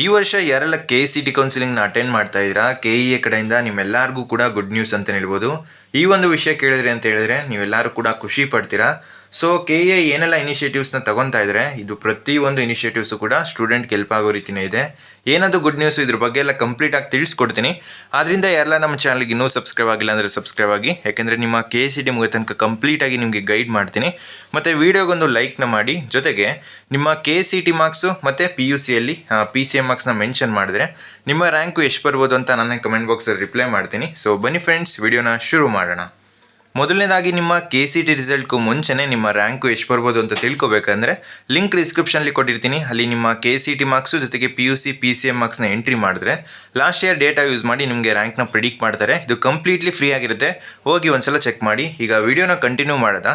ಈ ವರ್ಷ ಯಾರೆಲ್ಲ KCET ಕೌನ್ಸಿಲಿಂಗ್ನ ಅಟೆಂಡ್ ಮಾಡ್ತಾ ಇದ್ದೀರಾ, KEA ಕಡೆಯಿಂದ ನಿಮ್ಮೆಲ್ಲರಿಗೂ ಕೂಡ ಗುಡ್ ನ್ಯೂಸ್ ಅಂತ ಹೇಳ್ಬೋದು. ಈ ಒಂದು ವಿಷಯ ಕೇಳಿದ್ರಿ ಅಂತ ಹೇಳಿದ್ರೆ ನೀವೆಲ್ಲರೂ ಕೂಡ ಖುಷಿ ಪಡ್ತೀರಾ. ಸೊ KEA ಏನೆಲ್ಲ ಇನಿಷಿಯೇಟಿವ್ಸ್ನ ತಗೊತಾ ಇದ್ದಾರೆ, ಇದು ಪ್ರತಿಯೊಂದು ಇನಿಷಿಯೇಟಿವ್ಸು ಕೂಡ ಸ್ಟೂಡೆಂಟ್ಗೆ ಹೆಲ್ಪ್ ಆಗೋ ರೀತಿಯೇ ಇದೆ. ಏನದು ಗುಡ್ ನ್ಯೂಸ್, ಇದ್ರ ಬಗ್ಗೆ ಎಲ್ಲ ಕಂಪ್ಲೀಟಾಗಿ ತಿಳಿಸ್ಕೊಡ್ತೀನಿ. ಆದ್ದರಿಂದ ಯಾರೆಲ್ಲ ನಮ್ಮ ಚಾನಲ್ಗೆ ಇನ್ನೂ ಸಬ್ಸ್ಕ್ರೈಬ್ ಆಗಿಲ್ಲ ಅಂದರೆ ಸಬ್ಸ್ಕ್ರೈಬ್ ಆಗಿ, ಯಾಕೆಂದರೆ ನಿಮ್ಮ KCET ಮುಗಿದ ತನಕ ಕಂಪ್ಲೀಟಾಗಿ ನಿಮಗೆ ಗೈಡ್ ಮಾಡ್ತೀನಿ. ಮತ್ತು ವೀಡಿಯೋಗೊಂದು ಲೈಕ್ನ ಮಾಡಿ, ಜೊತೆಗೆ ನಿಮ್ಮ KCET ಮಾರ್ಕ್ಸು ಮತ್ತು PUCಯಲ್ಲಿ PCM ಮಾರ್ಕ್ಸ್ನ ಮೆನ್ಷನ್ ಮಾಡಿದ್ರೆ ನಿಮ್ಮ ರ್ಯಾಂಕು ಎಷ್ಟು ಬರ್ಬೋದು ಅಂತ ನಾನು ಕಮೆಂಟ್ ಬಾಕ್ಸಲ್ಲಿ ರಿಪ್ಲೈ ಮಾಡ್ತೀನಿ. ಸೊ ಬನ್ನಿ ಫ್ರೆಂಡ್ಸ್, ವಿಡಿಯೋನ ಶುರು ಮಾಡೋಣ. ಮೊದಲನೇದಾಗಿ ನಿಮ್ಮ KCET ರಿಸಲ್ಟ್ಗೂ ಮುಂಚೆನೇ ನಿಮ್ಮ ರ್ಯಾಂಕು ಎಷ್ಟು ಬರ್ಬೋದು ಅಂತ ತಿಳ್ಕೊಬೇಕಂದ್ರೆ ಲಿಂಕ್ ಡಿಸ್ಕ್ರಿಪ್ಷನಲ್ಲಿ ಕೊಟ್ಟಿರ್ತೀನಿ. ಅಲ್ಲಿ ನಿಮ್ಮ KCET ಮಾರ್ಕ್ಸು ಜೊತೆಗೆ PUC PCM ಮಾರ್ಕ್ಸ್ನ ಎಂಟ್ರಿ ಮಾಡಿದ್ರೆ ಲಾಸ್ಟ್ ಇಯರ್ ಡೇಟಾ ಯೂಸ್ ಮಾಡಿ ನಿಮಗೆ ರ್ಯಾಂಕ್ನ ಪ್ರಿಡಿಕ್ಟ್ ಮಾಡ್ತಾರೆ. ಇದು ಕಂಪ್ಲೀಟ್ಲಿ ಫ್ರೀ ಆಗಿರುತ್ತೆ, ಹೋಗಿ ಒಂದ್ಸಲ ಚೆಕ್ ಮಾಡಿ. ಈಗ ವಿಡಿಯೋನ ಕಂಟಿನ್ಯೂ ಮಾಡೋದಾ.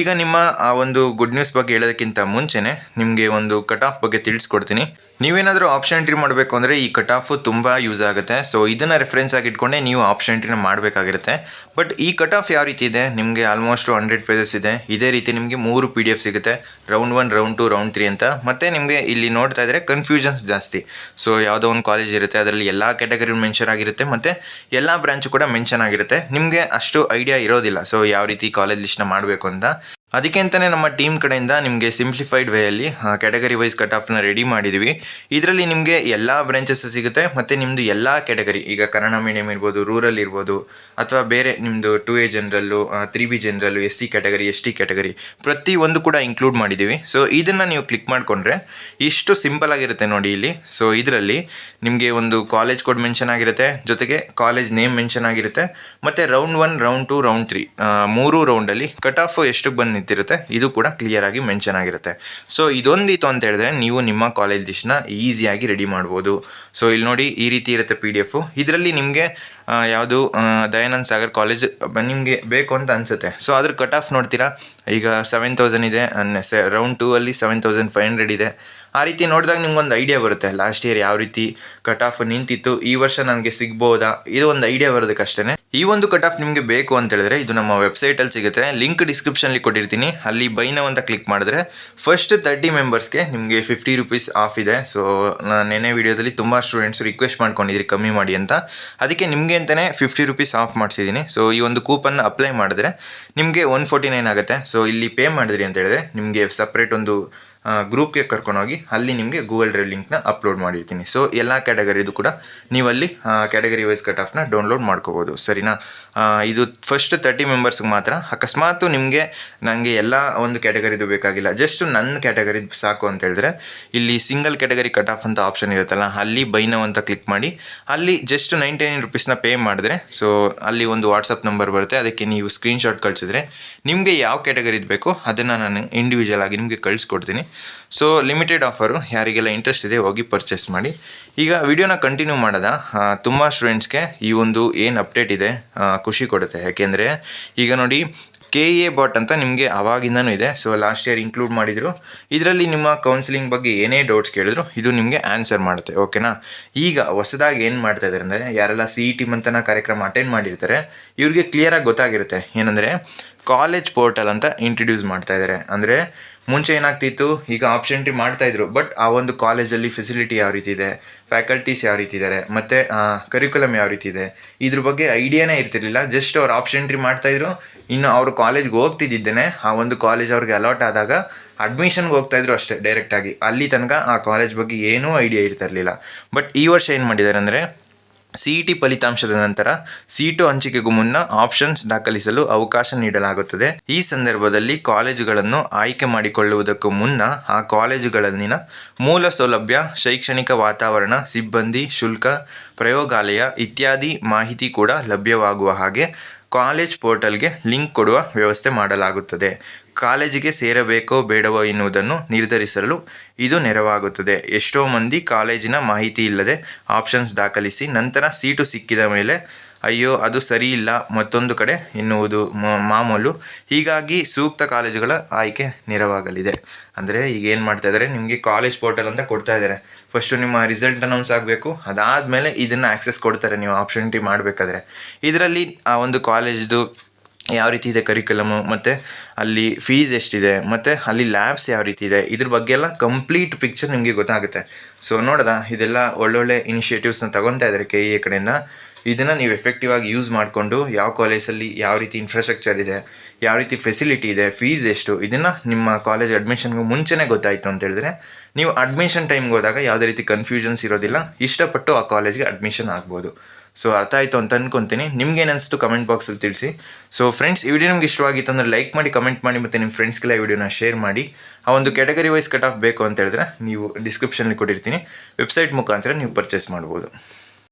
ಈಗ ನಿಮ್ಮ ಆ ಒಂದು ಗುಡ್ ನ್ಯೂಸ್ ಬಗ್ಗೆ ಹೇಳೋದಕ್ಕಿಂತ ಮುಂಚೆನೇ ನಿಮಗೆ ಒಂದು ಕಟ್ ಆಫ್ ಬಗ್ಗೆ ತಿಳಿಸ್ಕೊಡ್ತೀನಿ. ನೀವೇನಾದರೂ ಆಪ್ಷನ್ ಎಂಟ್ರಿ ಮಾಡಬೇಕು ಅಂದರೆ ಈ ಕಟ್ ಆಫು ತುಂಬ ಯೂಸ್ ಆಗುತ್ತೆ. ಸೊ ಇದನ್ನು ರೆಫರೆನ್ಸ್ ಆಗಿ ಇಟ್ಕೊಂಡೆ ನೀವು ಆಪ್ಷನ್ ಎಂಟ್ರಿನ ಮಾಡಬೇಕಾಗಿರುತ್ತೆ. ಬಟ್ ಈ ಕಟ್ ಆಫ್ ಯಾವ ರೀತಿ ಇದೆ, ನಿಮಗೆ ಆಲ್ಮೋಸ್ಟ್ 100 ಪೇಜಸ್ ಇದೆ. ಇದೇ ರೀತಿ ನಿಮಗೆ 3 PDF ಸಿಗುತ್ತೆ, ರೌಂಡ್ 1, ರೌಂಡ್ 2, ರೌಂಡ್ 3 ಅಂತ. ಮತ್ತು ನಿಮಗೆ ಇಲ್ಲಿ ನೋಡ್ತಾ ಇದ್ದರೆ ಕನ್ಫ್ಯೂಷನ್ಸ್ ಜಾಸ್ತಿ. ಸೊ ಯಾವುದೋ ಒಂದು ಕಾಲೇಜ್ ಇರುತ್ತೆ, ಅದರಲ್ಲಿ ಎಲ್ಲ ಕ್ಯಾಟಗರಿ ಮೆನ್ಷನ್ ಆಗಿರುತ್ತೆ ಮತ್ತು ಎಲ್ಲ ಬ್ರಾಂಚು ಕೂಡ ಮೆನ್ಷನ್ ಆಗಿರುತ್ತೆ. ನಿಮಗೆ ಅಷ್ಟು ಐಡಿಯಾ ಇರೋದಿಲ್ಲ ಸೊ ಯಾವ ರೀತಿ ಕಾಲೇಜ್ ಲಿಸ್ಟ್ನ ಮಾಡಬೇಕು ಅಂತ. ಅದಕ್ಕೆ ಅಂತಲೇ ನಮ್ಮ ಟೀಮ್ ಕಡೆಯಿಂದ ನಿಮಗೆ ಸಿಂಪ್ಲಿಫೈಡ್ ವೇಯಲ್ಲಿ ಕ್ಯಾಟಗರಿ ವೈಸ್ ಕಟ್ ಆಫ್ನ ರೆಡಿ ಮಾಡಿದ್ದೀವಿ. ಇದರಲ್ಲಿ ನಿಮಗೆ ಎಲ್ಲ ಬ್ರಾಂಚಸ್ ಸಿಗುತ್ತೆ ಮತ್ತು ನಿಮ್ಮದು ಎಲ್ಲ ಕ್ಯಾಟಗರಿ, ಈಗ ಕನ್ನಡ ಮೀಡಿಯಮ್ ಇರ್ಬೋದು, ರೂರಲ್ ಇರ್ಬೋದು, ಅಥವಾ ಬೇರೆ ನಿಮ್ಮದು 2A ಜನರಲ್ಲು, 3B ಜನರಲ್ಲು, SC ಕ್ಯಾಟಗರಿ, ST ಕ್ಯಾಟಗರಿ ಪ್ರತಿಯೊಂದು ಕೂಡ ಇನ್ಕ್ಲೂಡ್ ಮಾಡಿದ್ದೀವಿ. ಸೊ ಇದನ್ನು ನೀವು ಕ್ಲಿಕ್ ಮಾಡಿಕೊಂಡ್ರೆ ಇಷ್ಟು ಸಿಂಪಲ್ ಆಗಿರುತ್ತೆ ನೋಡಿ ಇಲ್ಲಿ. ಸೊ ಇದರಲ್ಲಿ ನಿಮಗೆ ಒಂದು ಕಾಲೇಜ್ ಕೋಡ್ ಮೆನ್ಷನ್ ಆಗಿರುತ್ತೆ, ಜೊತೆಗೆ ಕಾಲೇಜ್ ನೇಮ್ ಮೆನ್ಷನ್ ಆಗಿರುತ್ತೆ, ಮತ್ತು ರೌಂಡ್ 1, ರೌಂಡ್ 2, ರೌಂಡ್ 3 3 ರೌಂಡಲ್ಲಿ ಕಟ್ ಆಫ್ ಎಷ್ಟಕ್ಕೆ ಬಂದು ನಿಂತಿರುತ್ತೆ ಇದು ಕೂಡ ಕ್ಲಿಯರ್ ಆಗಿ ಮೆನ್ಷನ್ ಆಗಿರುತ್ತೆ. ಸೊ ಇದೊಂದಿತ್ತು ಅಂತ ಹೇಳಿದ್ರೆ ನೀವು ನಿಮ್ಮ ಕಾಲೇಜ್ ಲಿಸ್ಟ್ನ ಈಸಿಯಾಗಿ ರೆಡಿ ಮಾಡ್ಬೋದು. ಸೊ ಇಲ್ಲಿ ನೋಡಿ ಈ ರೀತಿ ಇರುತ್ತೆ PDF. ಇದರಲ್ಲಿ ನಿಮಗೆ ಯಾವುದು ದಯಾನಂದ್ ಸಾಗರ್ ಕಾಲೇಜ್ ನಿಮಗೆ ಬೇಕು ಅಂತ ಅನಿಸುತ್ತೆ. ಸೊ ಅದ್ರ ಕಟ್ ಆಫ್ ನೋಡ್ತೀರಾ, ಈಗ 7000 ಇದೆ, ರೌಂಡ್ 2 ಅಲ್ಲಿ 7500 ಇದೆ. ಆ ರೀತಿ ನೋಡಿದಾಗ ನಿಮ್ಗೊಂದು ಐಡಿಯಾ ಬರುತ್ತೆ ಲಾಸ್ಟ್ ಇಯರ್ ಯಾವ ರೀತಿ ಕಟ್ ಆಫ್ ನಿಂತಿತ್ತು, ಈ ವರ್ಷ ನನಗೆ ಸಿಗ್ಬೋದಾ, ಇದು ಒಂದು ಐಡಿಯಾ ಬರೋದಕ್ಕಷ್ಟೇ. ಈ ಒಂದು ಕಟ್ ಆಫ್ ನಿಮಗೆ ಬೇಕು ಅಂತ ಹೇಳಿದ್ರೆ ಇದು ನಮ್ಮ ವೆಬ್ಸೈಟಲ್ಲಿ ಸಿಗುತ್ತೆ, ಲಿಂಕ್ ಡಿಸ್ಕ್ರಿಪ್ಷನ್ಲಿ ಕೊಟ್ಟಿರ್ತೀನಿ. ಅಲ್ಲಿ ಬೈ ನೌ ಅಂತ ಕ್ಲಿಕ್ ಮಾಡಿದ್ರೆ ಫಸ್ಟ್ 30 ಮೆಂಬರ್ಸ್ಗೆ ನಿಮಗೆ 50 ರೂಪೀಸ್ ಆಫ್ ಇದೆ. ಸೊ ನಾನು ನೆನ್ನೆ ವಿಡಿಯೋದಲ್ಲಿ ತುಂಬ ಸ್ಟೂಡೆಂಟ್ಸ್ ರಿಕ್ವೆಸ್ಟ್ ಮಾಡ್ಕೊಂಡಿದ್ರಿ ಕಮ್ಮಿ ಮಾಡಿ ಅಂತ, ಅದಕ್ಕೆ ನಿಮಗೆ ಅಂತಲೇ 50 ರೂಪೀಸ್ ಆಫ್ ಮಾಡಿಸಿದ್ದೀನಿ. ಸೊ ಈ ಒಂದು ಕೂಪನ್ನ ಅಪ್ಲೈ ಮಾಡಿದ್ರೆ ನಿಮಗೆ 149 ಆಗುತ್ತೆ. ಸೊ ಇಲ್ಲಿ ಪೇ ಮಾಡಿದ್ರಿ ಅಂತ ಹೇಳಿದ್ರೆ ನಿಮಗೆ ಸಪ್ರೇಟ್ ಒಂದು ಗ್ರೂಪ್ಗೆ ಕರ್ಕೊಂಡೋಗಿ ಅಲ್ಲಿ ನಿಮಗೆ ಗೂಗಲ್ ಡ್ರೈವ್ ಲಿಂಕ್ನ ಅಪ್ಲೋಡ್ ಮಾಡಿರ್ತೀನಿ. ಸೊ ಎಲ್ಲ ಕ್ಯಾಟಗರಿದು ಕೂಡ ನೀವಲ್ಲಿ ಕ್ಯಾಟಗರಿ ವೈಸ್ ಕಟ್ ಆಫ್ನ ಡೌನ್ಲೋಡ್ ಮಾಡ್ಕೋಬೋದು, ಸರಿನಾ. ಇದು ಫಸ್ಟ್ 30 ಮೆಂಬರ್ಸ್ಗೆ ಮಾತ್ರ. ಅಕಸ್ಮಾತ್ ನಿಮಗೆ ನನಗೆ ಎಲ್ಲ ಒಂದು ಕ್ಯಾಟಗರಿದು ಬೇಕಾಗಿಲ್ಲ, ಜಸ್ಟ್ ನನ್ನ ಕ್ಯಾಟಗರಿದು ಸಾಕು ಅಂತ ಹೇಳಿದ್ರೆ ಇಲ್ಲಿ ಸಿಂಗಲ್ ಕ್ಯಾಟಗರಿ ಕಟ್ ಆಫ್ ಅಂತ ಆಪ್ಷನ್ ಇರುತ್ತಲ್ಲ, ಅಲ್ಲಿ ಬೈ ನೌ ಅಂತ ಕ್ಲಿಕ್ ಮಾಡಿ ಅಲ್ಲಿ ಜಸ್ಟ್ 99 ರೂಪೀಸ್ನ ಪೇ ಮಾಡಿದ್ರೆ ಸೊ ಅಲ್ಲಿ ಒಂದು ವಾಟ್ಸಪ್ ನಂಬರ್ ಬರುತ್ತೆ, ಅದಕ್ಕೆ ನೀವು ಸ್ಕ್ರೀನ್ಶಾಟ್ ಕಳಿಸಿದ್ರೆ ನಿಮಗೆ ಯಾವ ಕ್ಯಾಟಗರಿದು ಬೇಕೋ ಅದನ್ನು ನಾನು ಇಂಡಿವಿಜುವಲ್ ಆಗಿ ನಿಮಗೆ ಕಳಿಸ್ಕೊಡ್ತೀನಿ. ಸೊ ಲಿಮಿಟೆಡ್ ಆಫರು, ಯಾರಿಗೆಲ್ಲ ಇಂಟ್ರೆಸ್ಟ್ ಇದೆ ಹೋಗಿ ಪರ್ಚೇಸ್ ಮಾಡಿ. ಈಗ ವಿಡಿಯೋನ ಕಂಟಿನ್ಯೂ ಮಾಡೋದಾ. ತುಂಬ ಸ್ಟೂಡೆಂಟ್ಸ್ಗೆ ಈ ಒಂದು ಏನು ಅಪ್ಡೇಟ್ ಇದೆ ಖುಷಿ ಕೊಡುತ್ತೆ, ಯಾಕೆಂದರೆ ಈಗ ನೋಡಿ KEA ಬಾಟ್ ಅಂತ ನಿಮಗೆ ಆವಾಗಿಂದನೂ ಇದೆ. ಸೊ ಲಾಸ್ಟ್ ಇಯರ್ ಇನ್ಕ್ಲೂಡ್ ಮಾಡಿದರು. ಇದರಲ್ಲಿ ನಿಮ್ಮ ಕೌನ್ಸಿಲಿಂಗ್ ಬಗ್ಗೆ ಏನೇ ಡೌಟ್ಸ್ ಕೇಳಿದ್ರು ಇದು ನಿಮಗೆ ಆನ್ಸರ್ ಮಾಡುತ್ತೆ, ಓಕೆನಾ. ಈಗ ಹೊಸದಾಗಿ ಏನು ಮಾಡ್ತಾ ಇದ್ದಾರೆ ಅಂದರೆ ಯಾರೆಲ್ಲ CET ಮಂಥನ ಕಾರ್ಯಕ್ರಮ ಅಟೆಂಡ್ ಮಾಡಿರ್ತಾರೆ ಇವ್ರಿಗೆ ಕ್ಲಿಯರಾಗಿ ಗೊತ್ತಾಗಿರುತ್ತೆ ಏನಂದರೆ ಕಾಲೇಜ್ ಪೋರ್ಟಲ್ ಅಂತ ಇಂಟ್ರಡ್ಯೂಸ್ ಮಾಡ್ತಾ ಇದ್ದಾರೆ. ಅಂದರೆ ಮುಂಚೆ ಏನಾಗ್ತಿತ್ತು, ಈಗ ಆಪ್ಷನ್ ಎಂಟ್ರಿ ಮಾಡ್ತಾಯಿದ್ರು, ಬಟ್ ಆ ಒಂದು ಕಾಲೇಜಲ್ಲಿ ಫೆಸಿಲಿಟಿ ಯಾವ ರೀತಿ ಇದೆ, ಫ್ಯಾಕಲ್ಟೀಸ್ ಯಾವ ರೀತಿ ಇದ್ದಾರೆ, ಮತ್ತು ಕರಿಕ್ಯುಲಮ್ ಯಾವ ರೀತಿ ಇದೆ, ಇದ್ರ ಬಗ್ಗೆ ಐಡಿಯಾನೇ ಇರ್ತಿರ್ಲಿಲ್ಲ. ಜಸ್ಟ್ ಅವ್ರು ಆಪ್ಷನ್ ಎಂಟ್ರಿ ಮಾಡ್ತಾಯಿದ್ರು, ಇನ್ನು ಅವರು ಕಾಲೇಜ್ಗೆ ಹೋಗ್ತಿದ್ದೇನೆ ಆ ಒಂದು ಕಾಲೇಜ್ ಅವ್ರಿಗೆ ಅಲಾಟ್ ಆದಾಗ ಅಡ್ಮಿಷನ್ಗೆ ಹೋಗ್ತಾಯಿದ್ರು ಅಷ್ಟೇ ಡೈರೆಕ್ಟಾಗಿ. ಅಲ್ಲಿ ತನಕ ಆ ಕಾಲೇಜ್ ಬಗ್ಗೆ ಏನೂ ಐಡಿಯಾ ಇರ್ತಿರಲಿಲ್ಲ. ಬಟ್ ಈ ವರ್ಷ ಏನು ಮಾಡಿದ್ದಾರೆ ಅಂದರೆ CET ಫಲಿತಾಂಶದ ನಂತರ ಸೀಟು ಹಂಚಿಕೆಗೂ ಮುನ್ನ ಆಪ್ಷನ್ಸ್ ದಾಖಲಿಸಲು ಅವಕಾಶ ನೀಡಲಾಗುತ್ತದೆ. ಈ ಸಂದರ್ಭದಲ್ಲಿ ಕಾಲೇಜುಗಳನ್ನು ಆಯ್ಕೆ ಮಾಡಿಕೊಳ್ಳುವುದಕ್ಕೂ ಮುನ್ನ ಆ ಕಾಲೇಜುಗಳಲ್ಲಿನ ಮೂಲ ಸೌಲಭ್ಯ, ಶೈಕ್ಷಣಿಕ ವಾತಾವರಣ, ಸಿಬ್ಬಂದಿ, ಶುಲ್ಕ, ಪ್ರಯೋಗಾಲಯ ಇತ್ಯಾದಿ ಮಾಹಿತಿ ಕೂಡ ಲಭ್ಯವಾಗುವ ಹಾಗೆ ಕಾಲೇಜ್ ಪೋರ್ಟಲ್ಗೆ ಲಿಂಕ್ ಕೊಡುವ ವ್ಯವಸ್ಥೆ ಮಾಡಲಾಗುತ್ತದೆ. ಕಾಲೇಜಿಗೆ ಸೇರಬೇಕೋ ಬೇಡವೋ ಎನ್ನುವುದನ್ನು ನಿರ್ಧರಿಸಲು ಇದು ನೆರವಾಗುತ್ತದೆ. ಎಷ್ಟೋ ಮಂದಿ ಕಾಲೇಜಿನ ಮಾಹಿತಿ ಇಲ್ಲದೆ ಆಪ್ಷನ್ಸ್ ದಾಖಲಿಸಿ ನಂತರ ಸೀಟು ಸಿಕ್ಕಿದ ಮೇಲೆ ಅಯ್ಯೋ ಅದು ಸರಿ ಇಲ್ಲ ಮತ್ತೊಂದು ಕಡೆ ಎನ್ನುವುದು ಮಾಮೂಲು. ಹೀಗಾಗಿ ಸೂಕ್ತ ಕಾಲೇಜುಗಳ ಆಯ್ಕೆ ನೆರವಾಗಲಿದೆ. ಅಂದರೆ ಈಗ ಏನು ಮಾಡ್ತಾ ಇದ್ದಾರೆ, ನಿಮಗೆ ಕಾಲೇಜ್ ಪೋರ್ಟಲ್ ಅಂತ ಕೊಡ್ತಾ ಇದ್ದಾರೆ. ಫಸ್ಟು ನಿಮ್ಮ ರಿಸಲ್ಟ್ ಅನೌನ್ಸ್ ಆಗಬೇಕು, ಅದಾದಮೇಲೆ ಇದನ್ನು ಆಕ್ಸೆಸ್ ಕೊಡ್ತಾರೆ ನೀವು ಆಪ್ಷನ್ ಎಂಟ್ರಿ ಮಾಡಬೇಕಾದ್ರೆ. ಇದರಲ್ಲಿ ಆ ಒಂದು ಕಾಲೇಜ್ದು ಯಾವ ರೀತಿ ಇದೆ ಕರಿಕ್ಯುಲಮು, ಮತ್ತು ಅಲ್ಲಿ ಫೀಸ್ ಎಷ್ಟಿದೆ, ಮತ್ತು ಅಲ್ಲಿ ಲ್ಯಾಬ್ಸ್ ಯಾವ ರೀತಿ ಇದೆ, ಇದ್ರ ಬಗ್ಗೆ ಎಲ್ಲ ಕಂಪ್ಲೀಟ್ ಪಿಕ್ಚರ್ ನಿಮಗೆ ಗೊತ್ತಾಗುತ್ತೆ. ಸೊ ನೋಡೋದಾ, ಇದೆಲ್ಲ ಒಳ್ಳೊಳ್ಳೆ ಇನಿಷಿಯೇಟಿವ್ಸ್ನ ತಗೊತಾ ಇದ್ದಾರೆ KEA ಕಡೆಯಿಂದ. ಇದನ್ನು ನೀವು ಎಫೆಕ್ಟಿವ್ ಆಗಿ ಯೂಸ್ ಮಾಡಿಕೊಂಡು ಯಾವ ಕಾಲೇಜಲ್ಲಿ ಯಾವ ರೀತಿ ಇನ್ಫ್ರಾಸ್ಟ್ರಕ್ಚರ್ ಇದೆ, ಯಾವ ರೀತಿ ಫೆಸಿಲಿಟಿ ಇದೆ, ಫೀಸ್ ಎಷ್ಟು, ಇದನ್ನು ನಿಮ್ಮ ಕಾಲೇಜ್ ಅಡ್ಮಿಷನ್ಗೂ ಮುಂಚೆನೇ ಗೊತ್ತಾಯಿತು ಅಂತ ಹೇಳಿದ್ರೆ ನೀವು ಅಡ್ಮಿಷನ್ ಟೈಮ್ಗೆ ಹೋದಾಗ ಯಾವುದೇ ರೀತಿ ಕನ್ಫ್ಯೂಷನ್ಸ್ ಇರೋದಿಲ್ಲ, ಇಷ್ಟಪಟ್ಟು ಆ ಕಾಲೇಜ್ಗೆ ಅಡ್ಮಿಷನ್ ಆಗ್ಬೋದು. ಸೊ ಅರ್ಥ ಆಯಿತು ಅಂತ ಅಂದ್ಕೊತೀನಿ. ನಿಮ್ಗೇನು ಅನಿಸ್ತು ಕಮೆಂಟ್ ಬಾಕ್ಸಲ್ಲಿ ತಿಳಿಸಿ. ಸೊ ಫ್ರೆಂಡ್ಸ್, ಈ ವಿಡಿಯೋ ನಿಮ್ಗೆ ಇಷ್ಟವಾಗಿತ್ತು ಅಂದರೆ ಲೈಕ್ ಮಾಡಿ, ಕಮೆಂಟ್ ಮಾಡಿ, ಮತ್ತು ನಿಮ್ಮ ಫ್ರೆಂಡ್ಸ್ಗೆಲ್ಲ ಈ ವಿಡಿಯೋನ ಶೇರ್ ಮಾಡಿ. ಆ ಒಂದು ಕ್ಯಾಟಗರಿ ವೈಸ್ ಕಟ್ ಆಫ್ ಬೇಕು ಅಂತ ಹೇಳಿದ್ರೆ ನೀವು ಡಿಸ್ಕ್ರಿಪ್ಷನಲ್ಲಿ ಕೊಟ್ಟಿರ್ತೀನಿ, ವೆಬ್ಸೈಟ್ ಮುಖಾಂತರ ನೀವು ಪರ್ಚೇಸ್ ಮಾಡ್ಬೋದು.